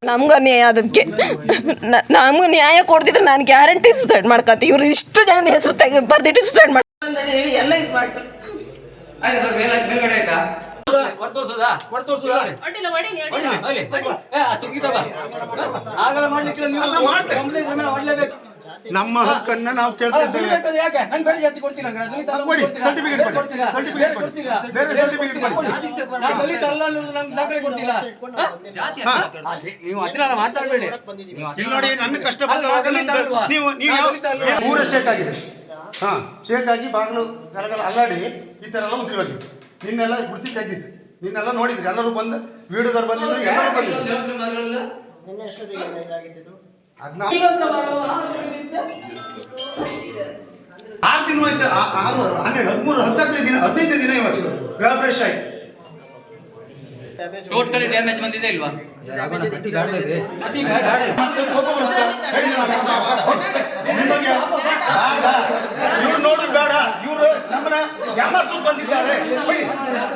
ನಮ್ಗೆ ನ್ಯಾಯ ಅದಕ್ಕೆ ನಮ್ಗೆ ನ್ಯಾಯ ಕೊಡ್ತಿದ್ರೆ ನಾನು ಗ್ಯಾರಂಟಿ ಸುಸೈಡ್ ಮಾಡ್ಕೊತೀನಿ. ಇವ್ರು ಇಷ್ಟು ಜನದ ಹೆಸರು ಬರ್ದಿಟ್ಟು ಸುಸೈಡ್ ಮಾಡ್ತಾರೆ ಹೇಳಿ ಎಲ್ಲ ಇದು ಮಾಡ್ತಾರೆ. ನಮ್ಮ ಹಕ್ಕನ್ನ ನಾವು ಕೇಳ್ತಿದ್ದೇವೆ. ನೋಡಿ, ನನ್ನ ಕಷ್ಟ ಪೂರ ಶೇಕ್ ಆಗಿದೆ. ಶೇಕ್ ಆಗಿ ಬಾಗಿಲು ಗಲಗಲ ಅಲ್ಲಾಡಿ ಈ ತರ ಎಲ್ಲ ಉದ್ರಿ ಹೋಗಿ ನಿನ್ನೆಲ್ಲ ಗುಡಿಸಿ ತೆಗ್ದಿತ್ತು. ನಿನ್ನೆಲ್ಲ ನೋಡಿದ್ರಿ, ಎಲ್ಲರೂ ಬಂದು ವಿಡಿಯೋದವ್ರು ಬಂದಿದ್ರು, ಎಲ್ಲರೂ ಬಂದಿದ್ರು. 6 ದಿನ ಆಯ್ತು. 6, 12, 13, 14 ದಿನ, 15 ದಿನ ಇವತ್ತು ಗೃಹ ಪ್ರವೇಶ ಆಯ್ತು. ಟೋಟಲಿ ಡ್ಯಾಮೇಜ್ ಬಂದಿದೆ ಇಲ್ವಾ? ಇವ್ರು ನೋಡು ಬೇಡ, ಇವ್ರು ನಮ್ಮನ್ನ ಯಾಮಾರ್ಸು ಬಂದಿದ್ದಾರೆ.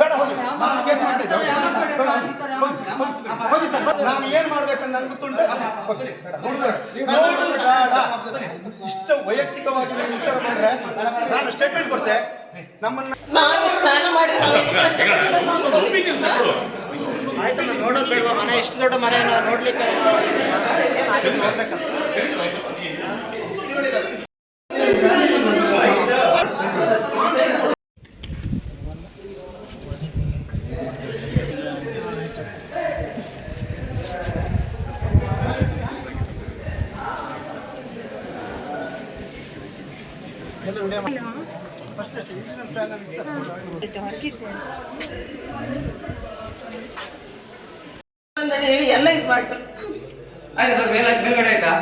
ಬೇಡ ಹೋಗಿ, ನಾನು ಕೇಸ್ ಮಾಡ್ತಿದ್ದೆ. ಹೋಗಿ ಸರ್, ನಾನು ಏನ್ ಮಾಡ್ಬೇಕಂತ ನಂಗೆ ಗೊತ್ತುಂಟು. ಇಷ್ಟ ವೈಯಕ್ತಿಕವಾಗಿ ನೀವು ಉತ್ತರ ಮಾಡ್ರೆ ನಾನು ಸ್ಟೇಟ್ಮೆಂಟ್ ಕೊಡ್ತೆ. ನಮ್ಮನ್ನ ಆಯ್ತಲ್ಲ, ನೋಡೋದು ಬೇಡ. ಮನೆ ಇಷ್ಟು ದೊಡ್ಡ ಮನೆ ನೋಡ್ಲಿಕ್ಕೆ ಹೇಳಿ ಎಲ್ಲ ಇದು ಮಾಡ್ತಾರೆ. ಮೇಲ್ಗಡೆ ಆಯ್ತಾ?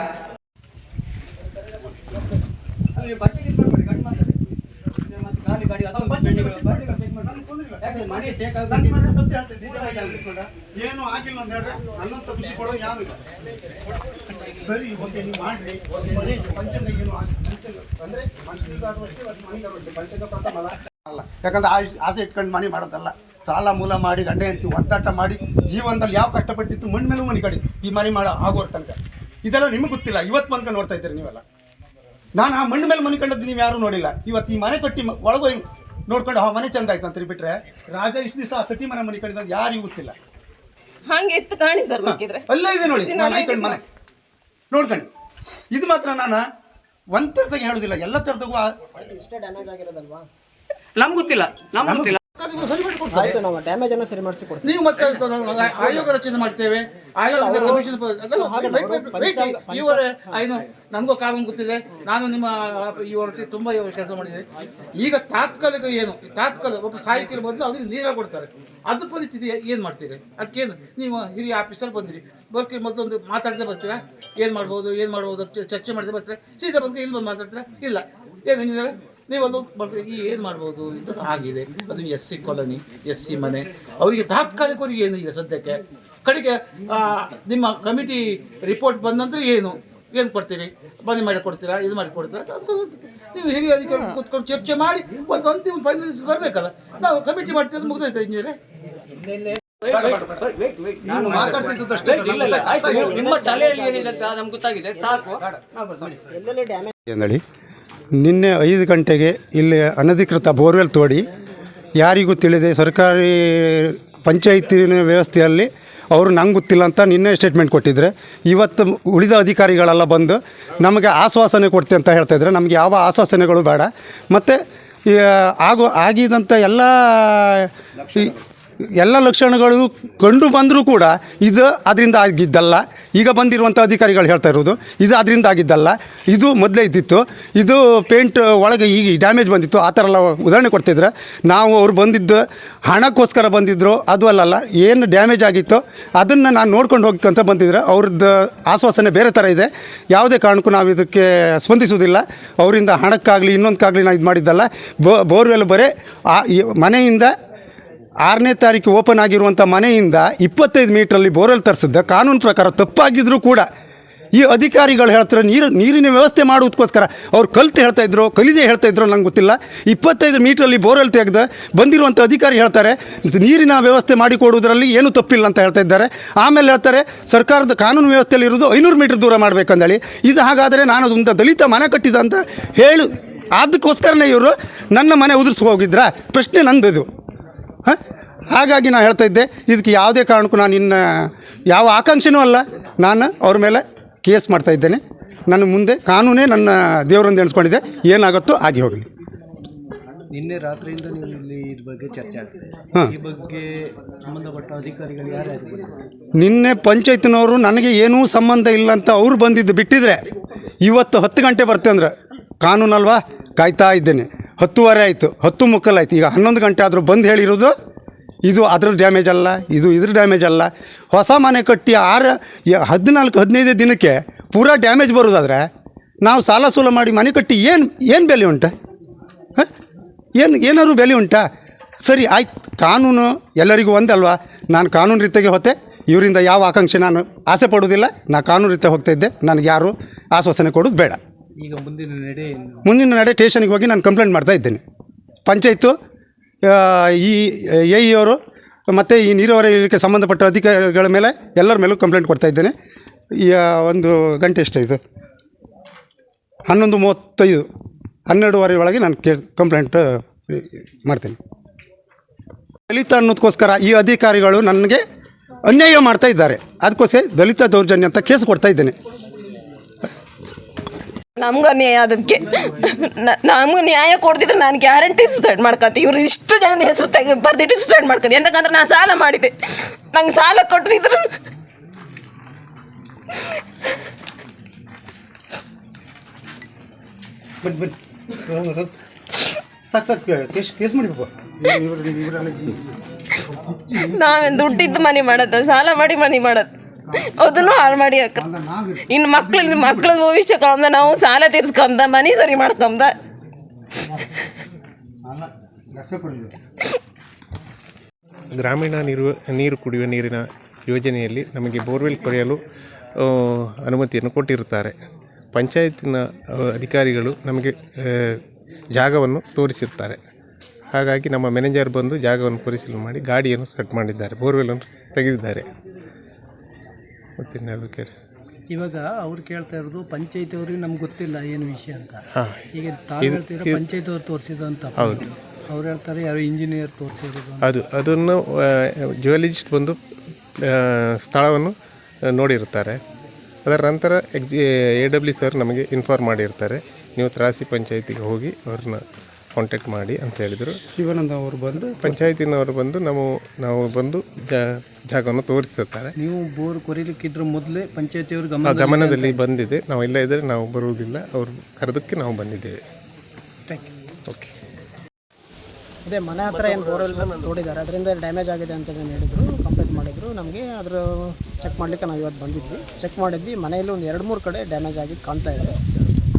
ಏನು ಆಗಿಲ್ಲ ಅಂತ ಹೇಳಿದ್ರೆ ನನ್ನಂತ ಖುಷಿ ಕೊಡೋ ಯಾರು ಇಲ್ಲ. ಸರಿ, ಓಕೆ, ನೀವು ಮಾಡ್ರಿ. ಪಂಚಂಗ ಏನು ಅಂದ್ರೆ ಪಂಚಂಗ ಅಲ್ಲ, ಯಾಕಂದ್ರೆ ಆಸೆ ಇಟ್ಕೊಂಡು ಮನೆ ಮಾಡೋದಲ್ಲ. ಸಾಲ ಮೂಲ ಮಾಡಿ ಗಂಡ ಹೆಂಡತಿ ಒತ್ತಾಟ ಮಾಡಿ ಜೀವನದಲ್ಲಿ ಯಾವ ಕಷ್ಟಪಟ್ಟಿತ್ತು ಮಣ್ಣು ಮೇಲೂ ಮನೆ ಕಡೆ ಈ ಮನೆ ಮಾಡೋ ಆಗೋರ್ ತನಕ ಇದೆಲ್ಲ ನಿಮಗೆ ಗೊತ್ತಿಲ್ಲ. ಇವತ್ತು ಬಂದ್ಕ ನೋಡ್ತಾ ಇದ್ದೀರಿ ನೀವೆಲ್ಲ. ನಾನು ಆ ಮಣ್ಣು ಮೇಲೆ ಮನೆ ಕಂಡದ್ದು ನೀವು ಯಾರು ನೋಡಿಲ್ಲ. ಇವತ್ತು ಈ ಮನೆ ಕಟ್ಟಿ ಒಳಗೋಗಿ ನೋಡ್ಕೊಂಡು ಆ ಮನೆ ಚಂದ ಆಯ್ತು ಅಂತ ಬಿಟ್ರೆ ರಾಜ ಇಷ್ಟು ದಿವಸ ಆ ತಟ್ಟಿ ಮನೆ ಕಂಡಿದ್ದು ಯಾರಿಗೂ ಗೊತ್ತಿಲ್ಲ. ಹಂಗೆ ಎತ್ತು ಕಾಣಿ ಸರ್, ಬೇಕಿದ್ರೆ ಅಲ್ಲೇ ಇದೆ ನೋಡಿ, ನಾನು ಆಯ್ಕೊಂಡು ಮನೆ ನೋಡ್ಕೊಂಡು. ಇದು ಮಾತ್ರ ನಾನು ಒಂದ್ ತರದಾಗ ಹೇಳುದಿಲ್ಲ, ಎಲ್ಲ ತರದಾಗೂ ಇಷ್ಟೇ ಡ್ಯಾಮೇಜ್ ಆಗಿರೋದಲ್ವಾ? ನಮ್ಗೆ ಗೊತ್ತಿಲ್ಲ. ಆಯ್ತು, ನಾವು ಡ್ಯಾಮೇಜ್ ಅನ್ನು ಸರಿ ಮಾಡಿಸಿ ಕೊಡ್ತೀವಿ. ನೀವು ಮತ್ತೆ ಆಯೋಗ ರಚನೆ ಮಾಡ್ತೇವೆ. ಆಯೋಗದ ಕಮಿಷನ್ ಇವರೇ ಐನು ನನಗೂ ಕಾನೂನು ಗೊತ್ತಿದೆ. ನಾನು ನಿಮ್ಮ ಇವರೊಟ್ಟಿಗೆ ತುಂಬ ಕೆಲಸ ಮಾಡಿದೆ. ಈಗ ತಾತ್ಕಾಲಿಕ ಏನು ಒಬ್ಬ ಸಾಯಕಿರ ಬದಲು ಅವ್ರಿಗೆ ನೀರು ಕೊಡ್ತಾರೆ. ಅದ್ರ ಪರಿಸ್ಥಿತಿ ಏನು ಮಾಡ್ತೀರಿ? ಅದಕ್ಕೇನು ನೀವು ಹಿರಿಯ ಆಫೀಸರ್ ಬಂದಿರಿ, ಬರ್ಕಿ ಮೊದಲೊಂದು ಮಾತಾಡದೆ ಬರ್ತೀರಾ? ಏನು ಮಾಡ್ಬೋದು ಚರ್ಚೆ ಮಾಡಿದೆ ಬರ್ತೀರಾ? ಸೀದಾ ಬಂದು ಇಲ್ಲಿ ಬಂದು ಮಾತಾಡ್ತೀರಾ? ಇಲ್ಲ, ಏನು ಹೆಂಗಿದ್ದಾರೆ ನೀವೊಂದು ಏನು ಮಾಡ್ಬೋದು ಅಂತ ಆಗಿದೆ. ಅದು SC ಕಾಲೋನಿ, SC ಮನೆ, ಅವರಿಗೆ ತಾತ್ಕಾಲಿಕವರಿಗೆ ಏನು ಈಗ ಸದ್ಯಕ್ಕೆ ಕಡೆಗೆ ನಿಮ್ಮ ಕಮಿಟಿ ರಿಪೋರ್ಟ್ ಬಂದ ನಂತರ ಏನು ಕೊಡ್ತೀರಿ? ಮನೆ ಮಾಡಿ ಕೊಡ್ತೀರಾ, ಇದು ಮಾಡಿ ಕೊಡ್ತೀರಾ? ಅದಕ್ಕೆ ನೀವು ಹಿರಿಯ ಅಧಿಕಾರಿ ಕೂತ್ಕೊಂಡು ಚರ್ಚೆ ಮಾಡಿ ಒಂದು ಅಂತಿಮ ಫೈನಲ್ ಬರಬೇಕಲ್ಲ. ನಾವು ಕಮಿಟಿ ಮಾಡ್ತಿದ್ದು ಮುಗಿದೋಯ್ತಾ ಇಂಜಿನಿಯರೇ? ನಿಮ್ಮ ತಲೆಯಲ್ಲಿ ಏನಿದೆ ಅಂತ ನಮ್ಗೆ ಗೊತ್ತಾಗಿದೆ, ಸಾಕು. ಹೇಳಿ, ನಿನ್ನೆ 5 ಗಂಟೆಗೆ ಇಲ್ಲಿ ಅನಧಿಕೃತ ಬೋರ್ವೆಲ್ ತೋಡಿ ಯಾರಿಗೂ ತಿಳಿದೆ ಸರ್ಕಾರಿ ಪಂಚಾಯತಿನ ವ್ಯವಸ್ಥೆಯಲ್ಲಿ ಅವರು ನಂಗೆ ಗೊತ್ತಿಲ್ಲ ಅಂತ ನಿನ್ನೆ ಸ್ಟೇಟ್ಮೆಂಟ್ ಕೊಟ್ಟಿದ್ದರೆ, ಇವತ್ತು ಉಳಿದ ಅಧಿಕಾರಿಗಳೆಲ್ಲ ಬಂದು ನಮಗೆ ಆಶ್ವಾಸನೆ ಕೊಡ್ತೆ ಅಂತ ಹೇಳ್ತಾಯಿದ್ರೆ ನಮಗೆ ಯಾವ ಆಶ್ವಾಸನೆಗಳು ಬೇಡ. ಮತ್ತು ಆಗಿದಂಥ ಎಲ್ಲ ಲಕ್ಷಣಗಳು ಕಂಡು ಬಂದರೂ ಕೂಡ ಇದು ಅದರಿಂದ ಆಗಿದ್ದಲ್ಲ. ಈಗ ಬಂದಿರುವಂಥ ಅಧಿಕಾರಿಗಳು ಹೇಳ್ತಾ ಇರೋದು ಇದು ಅದರಿಂದ ಆಗಿದ್ದಲ್ಲ, ಇದು ಮೊದಲೇ ಇದ್ದಿತ್ತು, ಇದು ಪೇಂಟ್ ಒಳಗೆ ಈಗ ಡ್ಯಾಮೇಜ್ ಬಂದಿತ್ತು, ಆ ಥರ ಎಲ್ಲ ಉದಾಹರಣೆ ಕೊಡ್ತಿದ್ರೆ ನಾವು ಅವ್ರು ಬಂದಿದ್ದು ಹಣಕ್ಕೋಸ್ಕರ ಬಂದಿದ್ದರು, ಅದು ಅಲ್ಲಲ್ಲ. ಏನು ಡ್ಯಾಮೇಜ್ ಆಗಿತ್ತು ಅದನ್ನು ನಾನು ನೋಡ್ಕೊಂಡು ಹೋಗ್ಕಂತ ಬಂದಿದ್ರೆ ಅವ್ರದ್ದು ಆಶ್ವಾಸನೆ ಬೇರೆ ಥರ ಇದೆ. ಯಾವುದೇ ಕಾರಣಕ್ಕೂ ನಾವು ಇದಕ್ಕೆ ಸ್ಪಂದಿಸೋದಿಲ್ಲ. ಅವರಿಂದ ಹಣಕ್ಕಾಗಲಿ ಇನ್ನೊಂದಕ್ಕಾಗಲಿ ನಾವು ಇದು ಮಾಡಿದ್ದಲ್ಲ. ಬೋರ್ವೆಲ್ ಬರೀ ಮನೆಯಿಂದ 6ನೇ ತಾರೀಕು ಓಪನ್ ಆಗಿರುವಂಥ ಮನೆಯಿಂದ 25 ಮೀಟ್ರಲ್ಲಿ ಬೋರ್ವೆಲ್ ತರಿಸಿದ್ದ ಕಾನೂನು ಪ್ರಕಾರ ತಪ್ಪಾಗಿದ್ದರೂ ಕೂಡ ಈ ಅಧಿಕಾರಿಗಳು ಹೇಳ್ತಾರೆ ನೀರಿನ ವ್ಯವಸ್ಥೆ ಮಾಡೋದಕ್ಕೋಸ್ಕರ ಅವ್ರು ಕಲಿದೇ ಹೇಳ್ತಾಯಿದ್ರು ನಂಗೆ ಗೊತ್ತಿಲ್ಲ. 25 ಮೀಟ್ರಲ್ಲಿ ಬೋರ್ವೆಲ್ ತೆಗೆದು ಬಂದಿರುವಂಥ ಅಧಿಕಾರಿ ಹೇಳ್ತಾರೆ ನೀರಿನ ವ್ಯವಸ್ಥೆ ಮಾಡಿಕೊಡುವುದರಲ್ಲಿ ಏನೂ ತಪ್ಪಿಲ್ಲ ಅಂತ ಹೇಳ್ತಾ ಇದ್ದಾರೆ. ಆಮೇಲೆ ಹೇಳ್ತಾರೆ ಸರ್ಕಾರದ ಕಾನೂನು ವ್ಯವಸ್ಥೆಯಲ್ಲಿ ಇರೋದು 500 ಮೀಟ್ರ್ ದೂರ ಮಾಡಬೇಕಂದೇಳಿ. ಇದು ಹಾಗಾದರೆ ನಾನು ಒಂದು ದಲಿತ ಮನೆ ಕಟ್ಟಿದ ಅಂತ ಹೇಳು ಅದಕ್ಕೋಸ್ಕರನೇ ಇವರು ನನ್ನ ಮನೆ ಉದುರಿಸಿ ಹೋಗಿದ್ರಾ? ಪ್ರಶ್ನೆ ನಂದು ಹಾಂ. ಹಾಗಾಗಿ ನಾನು ಹೇಳ್ತಾ ಇದ್ದೆ ಇದಕ್ಕೆ ಯಾವುದೇ ಕಾರಣಕ್ಕೂ ನಾನು ಇನ್ನು ಯಾವ ಆಕಾಂಕ್ಷೆನೂ ಅಲ್ಲ. ನಾನು ಅವ್ರ ಮೇಲೆ ಕೇಸ್ ಮಾಡ್ತಾ ಇದ್ದೇನೆ. ನನ್ನ ಮುಂದೆ ಕಾನೂನೇ ನನ್ನ ದೇವರೊಂದು ಎಣಿಸ್ಕೊಂಡಿದ್ದೆ. ಏನಾಗುತ್ತೋ ಆಗಿ ಹೋಗಲಿ. ನಿನ್ನೆ ರಾತ್ರಿಯಿಂದ ನೀವು ಇಲ್ಲಿ ಇದ್ರ ಬಗ್ಗೆ ಚರ್ಚೆ ಆಗ್ತಿದೆ. ಈ ಬಗ್ಗೆ ಸಂಬಂಧಪಟ್ಟ ಅಧಿಕಾರಿಗಳು ಯಾರ್ಯಾರು? ನಿನ್ನೆ ಪಂಚಾಯತ್ನವರು ನನಗೆ ಏನೂ ಸಂಬಂಧ ಇಲ್ಲ ಅಂತ ಅವ್ರು ಬಂದಿದ್ದು ಬಿಟ್ಟಿದ್ರೆ ಇವತ್ತು 10 ಗಂಟೆ ಬರ್ತೇವೆ ಅಂದ್ರೆ ಕಾನೂನಲ್ವಾ ಕಾಯ್ತಾ ಇದ್ದೇನೆ. 10:15 ಆಯಿತು, 10 ಮುಕ್ಕಾಲಾಯ್ತು, ಈಗ 11 ಗಂಟೆ ಆದರೂ ಬಂದು ಹೇಳಿರೋದು ಇದು ಅದ್ರ ಡ್ಯಾಮೇಜ್ ಅಲ್ಲ, ಇದು ಇದ್ರ ಡ್ಯಾಮೇಜ್ ಅಲ್ಲ. ಹೊಸ ಮನೆ ಕಟ್ಟಿ 14-15 ದಿನಕ್ಕೆ ಪೂರಾ ಡ್ಯಾಮೇಜ್ ಬರೋದಾದರೆ ನಾವು ಸಾಲ ಸೂಲ ಮಾಡಿ ಮನೆ ಕಟ್ಟಿ ಏನು ಬೆಲೆ ಉಂಟಾ? ಹಾಂ, ಏನಾದ್ರು ಬೆಲೆ ಉಂಟಾ? ಸರಿ ಆಯ್ತು, ಕಾನೂನು ಎಲ್ಲರಿಗೂ ಒಂದಲ್ವಾ. ನಾನು ಕಾನೂನು ರೀತಿಯಾಗಿ ಹೋತೆ. ಇವರಿಂದ ಯಾವ ಆಕಾಂಕ್ಷೆ ನಾನು ಆಸೆ ಪಡೋದಿಲ್ಲ. ನಾನು ಕಾನೂನು ರೀತಿಯಾಗಿ ಹೋಗ್ತಾಯಿದ್ದೆ. ನನಗೆ ಯಾರು ಆಶ್ವಾಸನೆ ಕೊಡೋದು ಬೇಡ. ಈಗ ಮುಂದಿನ ನಡೆ ಸ್ಟೇಷನ್ಗೆ ಹೋಗಿ ನಾನು ಕಂಪ್ಲೇಂಟ್ ಮಾಡ್ತಾ ಇದ್ದೇನೆ. ಪಂಚಾಯತು ಈ ಅವರು ಮತ್ತು ಈ ನೀರಾವರಿಗೆ ಸಂಬಂಧಪಟ್ಟ ಅಧಿಕಾರಿಗಳ ಮೇಲೆ ಎಲ್ಲರ ಮೇಲೂ ಕಂಪ್ಲೇಂಟ್ ಕೊಡ್ತಾ ಇದ್ದೇನೆ. ಒಂದು ಗಂಟೆ ಎಷ್ಟಾಯಿತು? 11:35, 12:15 ಒಳಗೆ ನಾನು ಕಂಪ್ಲೇಂಟ್ ಮಾಡ್ತೇನೆ. ದಲಿತ ಅನ್ನೋದಕ್ಕೋಸ್ಕರ ಈ ಅಧಿಕಾರಿಗಳು ನನಗೆ ಅನ್ಯಾಯ ಮಾಡ್ತಾ ಇದ್ದಾರೆ. ಅದಕ್ಕೋಸ್ಕರ ದಲಿತ ದೌರ್ಜನ್ಯ ಅಂತ ಕೇಸ್ ಕೊಡ್ತಾ ಇದ್ದೇನೆ. ನಮ್ಗೆ ಅನ್ಯಾಯ ಅದಕ್ಕೆ ನಮ್ಗೆ ನ್ಯಾಯ ಕೊಡ್ತಿದ್ರೆ ನಾನು ಗ್ಯಾರಂಟಿ ಸುಸೈಡ್ ಮಾಡ್ಕೊತೀನಿ. ಇವ್ರು ಇಷ್ಟು ಜನದ ಹೆಸರು ಬರ್ದಿಟ್ಟು ಸುಸೈಡ್ ಮಾಡ್ಕೊತೀನಿ. ಎಂತಕ್ಕಂದ್ರೆ ನಾನು ಸಾಲ ಮಾಡಿದ್ದೆ. ನಂಗೆ ಸಾಲ ಕೊಟ್ಟಿದ್ರು ನಾವೇನು ದುಡ್ಡಿದ್ದು ಮನೆ ಮಾಡೋದು, ಸಾಲ ಮಾಡಿ ಮನೆ ಮಾಡೋದು, ಅದನ್ನು ಹಾಳು ಮಾಡಿ ಹಾಕ. ಇನ್ನು ಮಕ್ಳ ಭವಿಷ್ಯ ಕಮ್ದ, ನಾವು ಸಾಲ ತೀರ್ಸ್ಕೊಂಬ, ಮನೆ ಸರಿ ಮಾಡ್ಕೊಂಬ. ಗ್ರಾಮೀಣ ನೀರು ಕುಡಿಯುವ ನೀರಿನ ಯೋಜನೆಯಲ್ಲಿ ನಮಗೆ ಬೋರ್ವೆಲ್ ಕೊರೆಯಲು ಅನುಮತಿಯನ್ನು ಕೊಟ್ಟಿರುತ್ತಾರೆ. ಪಂಚಾಯತಿನ ಅಧಿಕಾರಿಗಳು ನಮಗೆ ಜಾಗವನ್ನು ತೋರಿಸಿರ್ತಾರೆ. ಹಾಗಾಗಿ ನಮ್ಮ ಮ್ಯಾನೇಜರ್ ಬಂದು ಜಾಗವನ್ನು ಪರಿಶೀಲನೆ ಮಾಡಿ ಗಾಡಿಯನ್ನು ಸೆಟ್ ಮಾಡಿದ್ದಾರೆ, ಬೋರ್ವೆಲ್ಲನ್ನು ತೆಗೆದಿದ್ದಾರೆ. ಮತ್ತಿನ್ನು ಹೇಳಬೇಕು. ಇವಾಗ ಅವ್ರು ಕೇಳ್ತಾ ಇರೋದು ಪಂಚಾಯತಿಯವ್ರಿಗೆ ನಮ್ಗೆ ಗೊತ್ತಿಲ್ಲ ಏನು ವಿಷಯ ಅಂತ. ಈಗ ತಾವು ಹೇಳ್ತೀರಾ ಪಂಚಾಯತಿಯವ್ರು ತೋರಿಸಿದ್ದು ಅಂತ. ಹೌದು, ಅವ್ರು ಹೇಳ್ತಾರೆ ಯಾರು ಇಂಜಿನಿಯರ್ ತೋರಿಸಿರೋದು. ಅದನ್ನು ಜಿಯಾಲಜಿಸ್ಟ್ ಬಂದು ಸ್ಥಳವನ್ನು ನೋಡಿರ್ತಾರೆ. ಅದರ ನಂತರ AW ಸರ್ ನಮಗೆ ಇನ್ಫಾರ್ಮ್ ಮಾಡಿರ್ತಾರೆ, ನೀವು ತ್ರಾಸಿ ಪಂಚಾಯತಿಗೆ ಹೋಗಿ ಅವ್ರನ್ನ ಕಾಂಟ್ಯಾಕ್ಟ್ ಮಾಡಿ ಅಂತ ಹೇಳಿದರು. ಶಿವಾನಂದವರು ಬಂದು ಪಂಚಾಯತಿನವರು ಬಂದು ನಾವು ಬಂದು ಜಾಗವನ್ನು ತೋರಿಸುತ್ತಾರೆ. ನೀವು ಬೋರ್ ಕೊರಿಲಿಕ್ಕಿದ್ರ ಮೊದಲೇ ಪಂಚಾಯತಿಯವ್ರ ಗಮನದಲ್ಲಿ ಬಂದಿದೆ. ನಾವು ಇಲ್ಲ ಇದ್ದರೆ ನಾವು ಬರುವುದಿಲ್ಲ, ಅವರು ಕರೆದಕ್ಕೆ ನಾವು ಬಂದಿದ್ದೇವೆ. ಓಕೆ. ಅದೇ ಮನೆ ಹತ್ರ ಏನು ಬೋರ್ವೆಲ್ ತೋಡಿದ್ದಾರೆ, ಅದರಿಂದ ಡ್ಯಾಮೇಜ್ ಆಗಿದೆ ಅಂತ ಹೇಳಿದರು, ಕಂಪ್ಲೇಂಟ್ ಮಾಡಿದರು ನಮಗೆ. ಅದ್ರ ಚೆಕ್ ಮಾಡಲಿಕ್ಕೆ ನಾವು ಇವತ್ತು ಬಂದಿದ್ವಿ. ಚೆಕ್ ಮಾಡಿದ್ವಿ, ಮನೆಯಲ್ಲಿ ಒಂದು 2-3 ಕಡೆ ಡ್ಯಾಮೇಜ್ ಆಗಿ ಕಾಣ್ತಾ ಇದೆ.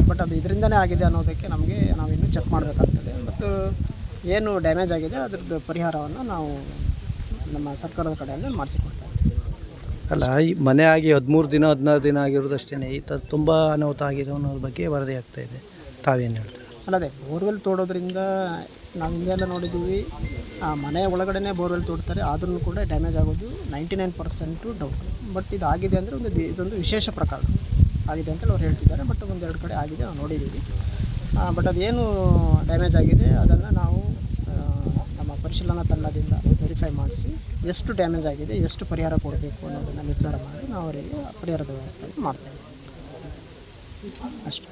ಬಟ್ ಅದು ಇದರಿಂದನೇ ಆಗಿದೆ ಅನ್ನೋದಕ್ಕೆ ನಾವಿನ್ನೂ ಚೆಕ್ ಮಾಡಬೇಕಾಗ್ತದೆ. ಮತ್ತು ಏನು ಡ್ಯಾಮೇಜ್ ಆಗಿದೆ ಅದ್ರದ್ದು ಪರಿಹಾರವನ್ನು ನಾವು ನಮ್ಮ ಸರ್ಕಾರದ ಕಡೆಯಿಂದ ಮಾಡಿಸಿಕೊಡ್ತೇವೆ. ಅಲ್ಲ, ಈ ಮನೆ ಆಗಿ 13 ದಿನ 14 ದಿನ ಆಗಿರೋದಷ್ಟೇ ಈ ಥರ ತುಂಬ ಅನಾಹುತ ಆಗಿದೆ ಅನ್ನೋದ್ರ ಬಗ್ಗೆ ವರದಿ ಆಗ್ತಾ ಇದೆ. ತಾವೇನು ಹೇಳ್ತಾರೆ? ಅಲ್ಲದೆ ಬೋರ್ವೆಲ್ ತೋಡೋದ್ರಿಂದ ನಾವು ಹಿಂದೆಲ್ಲ ನೋಡಿದ್ದೀವಿ, ಆ ಮನೆಯ ಒಳಗಡೆ ಬೋರ್ವೆಲ್ ತೋಡ್ತಾರೆ, ಆದ್ರೂ ಕೂಡ ಡ್ಯಾಮೇಜ್ ಆಗೋದು 99% ಡೌಟ್. ಬಟ್ ಇದು ಆಗಿದೆ ಅಂದರೆ ಇದೊಂದು ವಿಶೇಷ ಪ್ರಕಾರ ಆಗಿದೆ ಅಂತೇಳಿ ಅವ್ರು ಹೇಳ್ತಿದ್ದಾರೆ. ಬಟ್ 1-2 ಕಡೆ ಆಗಿದೆ, ನಾವು ನೋಡಿದ್ದೀವಿ. ಬಟ್ ಅದೇನು ಡ್ಯಾಮೇಜ್ ಆಗಿದೆ ಅದನ್ನು ನಾವು ನಮ್ಮ ಪರಿಶೀಲನಾ ತಂಡದಿಂದ ವೆರಿಫೈ ಮಾಡಿಸಿ ಎಷ್ಟು ಡ್ಯಾಮೇಜ್ ಆಗಿದೆ, ಎಷ್ಟು ಪರಿಹಾರ ಕೊಡಬೇಕು ಅನ್ನೋದನ್ನು ನಿರ್ಧಾರ ಮಾಡಿ ನಾವು ಅವರಿಗೆ ಪರಿಹಾರದ ವ್ಯವಸ್ಥೆ ಮಾಡ್ತೇವೆ ಅಷ್ಟೇ.